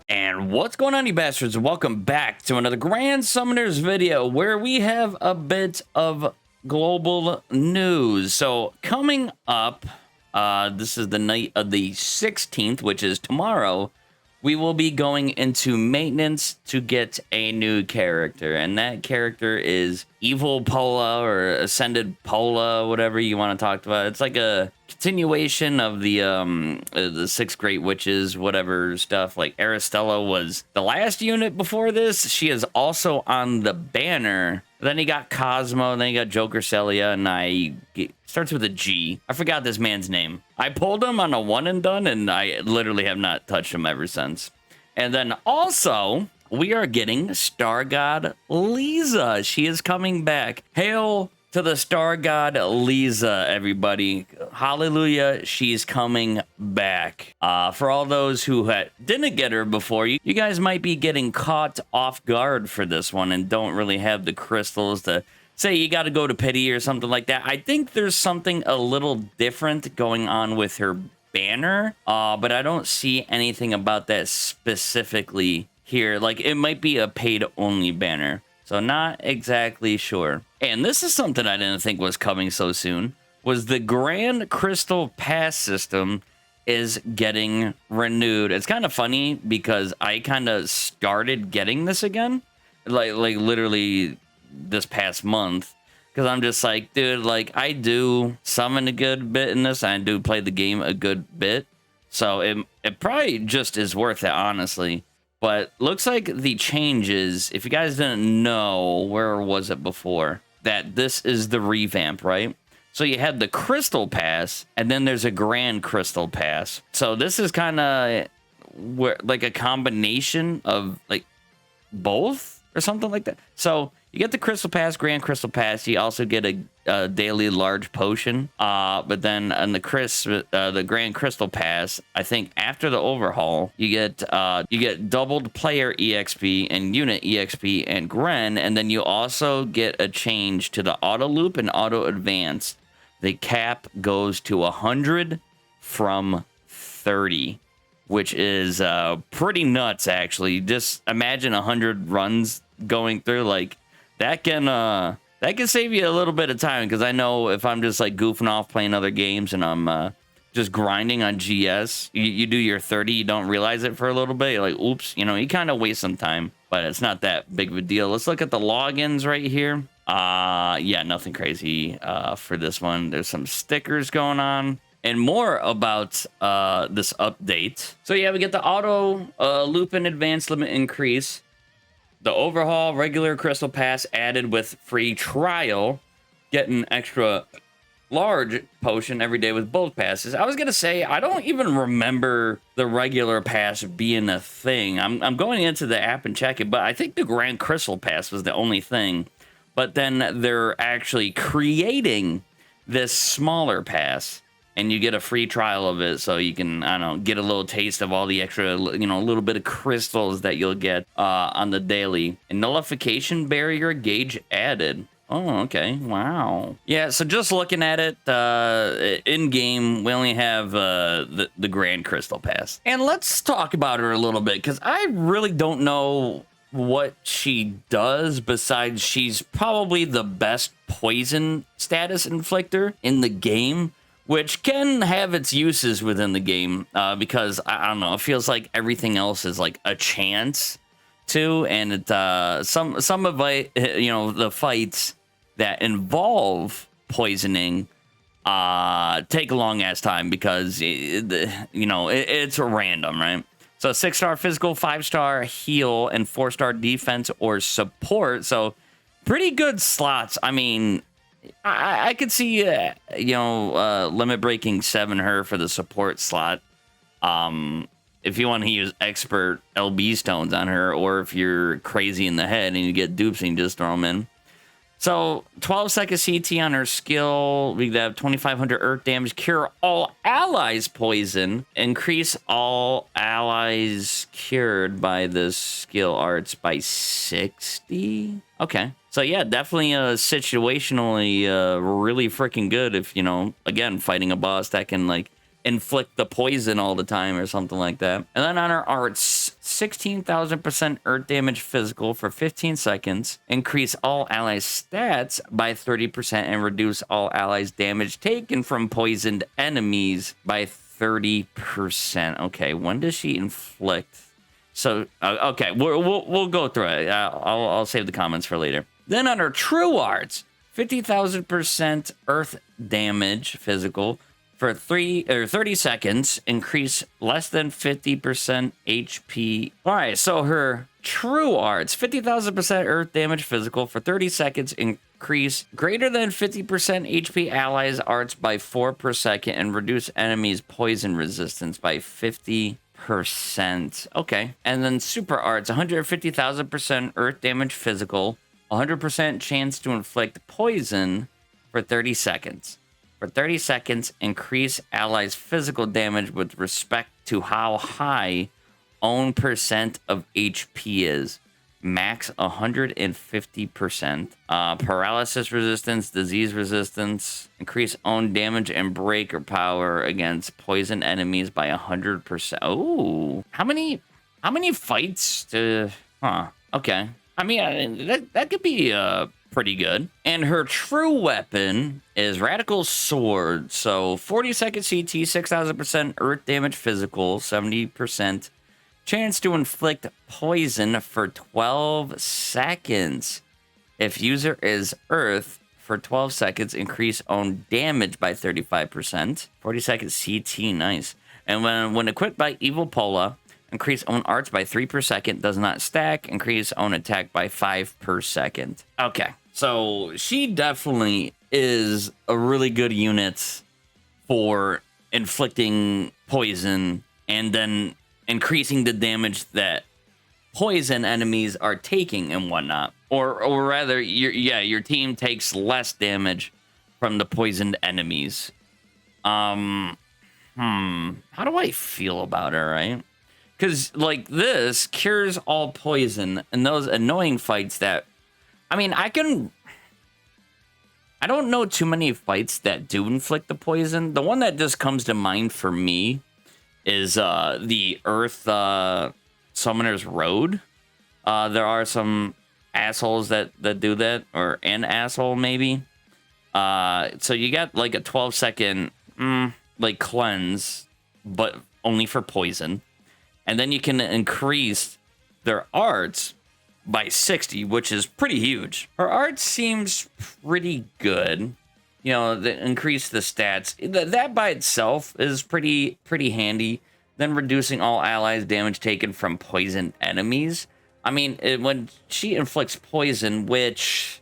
And what's going on, you bastards? Welcome back to another Grand Summoners video where we have a bit of global news. So coming up, this is the night of the 16th, which is tomorrow. We will be going into maintenance to get a new character, and that character is Evil Pola or Ascended Pola, whatever you want to talk about. It's like a continuation of the Six Great Witches, whatever stuff. Like Aristella was the last unit before this. She is also on the banner. Then you got Cosmo, then you got Joker Celia, and starts with a G. I forgot this man's name. I pulled him on a one and done, and I literally have not touched him ever since. And then also, we are getting Star God LIZA. She is coming back. Hail to the Star God LIZA, everybody. Hallelujah, she's coming back. For all those who didn't get her before, you guys might be getting caught off guard for this one and don't really have the crystals to say you got to go to pity or something like that. I think there's something a little different going on with her banner, but I don't see anything about that specifically here. Like, it might be a paid only banner, so not exactly sure. And this is something I didn't think was coming so soon, was the Grand Crystal Pass system is getting renewed. It's kind of funny because I kind of started getting this again, like literally this past month, because I'm just like, dude, like, I do summon a good bit in this, and I do play the game a good bit, so it probably just is worth it, honestly. But looks like the changes, if you guys didn't know, where was it before, that this is the revamp, right? So you had the Crystal Pass, and then there's a Grand Crystal Pass. So this is kind of like a combination of like both or something like that. So you get the Crystal Pass, Grand Crystal Pass. You also get a daily large potion. But then on the Grand Crystal Pass, I think after the overhaul, you get doubled player EXP and unit EXP and Gren, and then you also get a change to the auto loop and auto advance. The cap goes to 100 from 30, which is pretty nuts, actually. Just imagine 100 runs going through. Like, that can save you a little bit of time, because I know if I'm just like goofing off playing other games and I'm just grinding on GS, you do your 30, you don't realize it for a little bit, you're like, oops, you know, you kind of waste some time, but it's not that big of a deal. Let's look at the logins right here. Yeah, nothing crazy for this one. There's some stickers going on and more about this update. So yeah, we get the auto loop and advanced limit increase. The overhaul, regular Crystal Pass added with free trial. Get an extra large potion every day with both passes. I was going to say, I don't even remember the regular pass being a thing. I'm going into the app and checking, but I think the Grand Crystal Pass was the only thing. But then they're actually creating this smaller pass, and you get a free trial of it, so you can, I don't know, get a little taste of all the extra, you know, a little bit of crystals that you'll get on the daily. And nullification barrier gauge added. Oh, okay. Wow. Yeah, so just looking at it, in-game, we only have the Grand Crystal Pass. And let's talk about her a little bit, because I really don't know what she does, besides she's probably the best poison status inflictor in the game, which can have its uses within the game, because, I don't know, it feels like everything else is like a chance to, and it, some of it, you know, the fights that involve poisoning take a long ass time, because, you know, it's random, right? So 6-star physical, 5-star heal, and 4-star defense or support. So pretty good slots. I mean, I could see, you know, limit breaking 7 her for the support slot. If you want to use expert LB stones on her, or if you're crazy in the head and you get dupes and you just throw them in. So 12-second CT on her skill. We have 2,500 earth damage. Cure all allies poison. Increase all allies cured by the skill arts by 60. Okay. So yeah, definitely situationally really freaking good if, you know, again, fighting a boss that can like inflict the poison all the time or something like that. And then on our arts, 16,000% earth damage physical for 15 seconds, increase all allies stats by 30% and reduce all allies damage taken from poisoned enemies by 30%. Okay, when does she inflict? So, okay, we'll go through it. I'll save the comments for later. Then under True Arts, 50,000% earth damage physical for 30 seconds, increase less than 50% HP. All right, so her True Arts, 50,000% earth damage physical for 30 seconds, increase greater than 50% HP allies arts by 4 per second, and reduce enemies poison resistance by 50%. Okay, and then Super Arts, 150,000% earth damage physical, 100% chance to inflict poison for 30 seconds. For 30 seconds, increase allies' physical damage with respect to how high own percent of HP is. Max 150%. Paralysis resistance, disease resistance. Increase own damage and breaker power against poison enemies by 100%. Oh, how many fights to? Huh. Okay. I mean, that could be pretty good. And her true weapon is Radical Sword. So 40-second CT, 6,000% earth damage physical, 70% chance to inflict poison for 12 seconds. If user is earth for 12 seconds, increase own damage by 35%. 40-second CT, nice. And when equipped by Evil Pola, increase own arts by 3 per second, does not stack, increase own attack by 5 per second. Okay, so she definitely is a really good unit for inflicting poison and then increasing the damage that poison enemies are taking and whatnot. Or rather, your team takes less damage from the poisoned enemies. How do I feel about her, right? Because, like, this cures all poison and those annoying fights that... I mean, I don't know too many fights that do inflict the poison. The one that just comes to mind for me is the Earth Summoner's Road. There are some assholes that do that, or an asshole, maybe. So you got, like, a 12-second, like, cleanse, but only for poison. And then you can increase their arts by 60, which is pretty huge. Her art seems pretty good. You know, increase the stats. That by itself is pretty handy. Then reducing all allies' damage taken from poisoned enemies. I mean, when she inflicts poison, which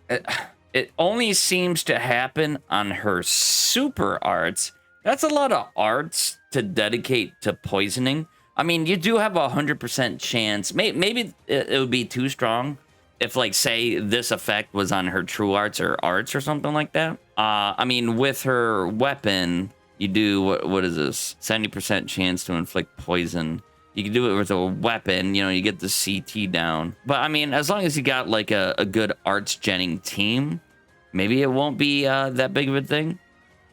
it only seems to happen on her super arts, that's a lot of arts to dedicate to poisoning. I mean, you do have a 100% chance. Maybe it would be too strong if, like, say this effect was on her true arts or something like that. I mean, with her weapon, you do, what is this? 70% chance to inflict poison. You can do it with a weapon, you know, you get the CT down. But, I mean, as long as you got, like, a good arts-genning team, maybe it won't be that big of a thing.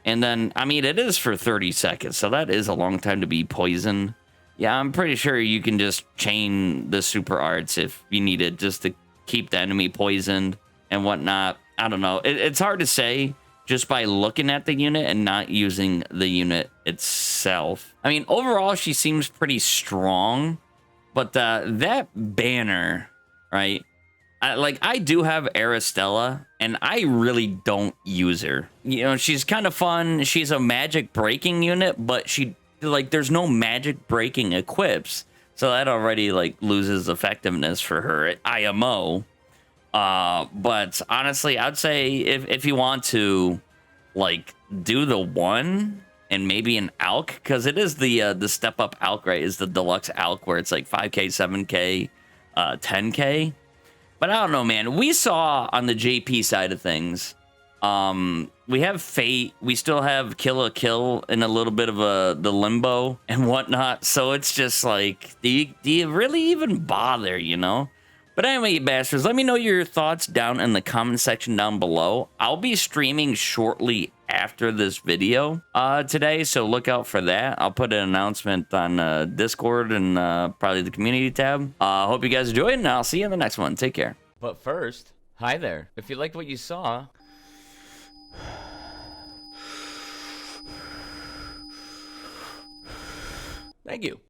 And then, I mean, it is for 30 seconds, so that is a long time to be poisoned. Yeah, I'm pretty sure you can just chain the super arts if you need it, just to keep the enemy poisoned and whatnot. I don't know. It's hard to say just by looking at the unit and not using the unit itself. I mean, overall, she seems pretty strong, but that banner, right? I do have Aristella, and I really don't use her. You know, she's kind of fun. She's a magic breaking unit, but there's no magic breaking equips, so that already, like, loses effectiveness for her at IMO. But honestly, I'd say if you want to, like, do the one and maybe an ALK, because it is the step up ALK, right? Is the deluxe ALK where it's like 5k, 7k, 10k. But I don't know, man. We saw on the JP side of things, we have Fate, we still have Kill a Kill in a little bit of the limbo and whatnot. So it's just like, do you really even bother, you know? But anyway, you bastards, let me know your thoughts down in the comment section down below. I'll be streaming shortly after this video today, so look out for that. I'll put an announcement on Discord and probably the community tab. Hope you guys enjoyed, and I'll see you in the next one. Take care. But first, hi there. If you liked what you saw, thank you.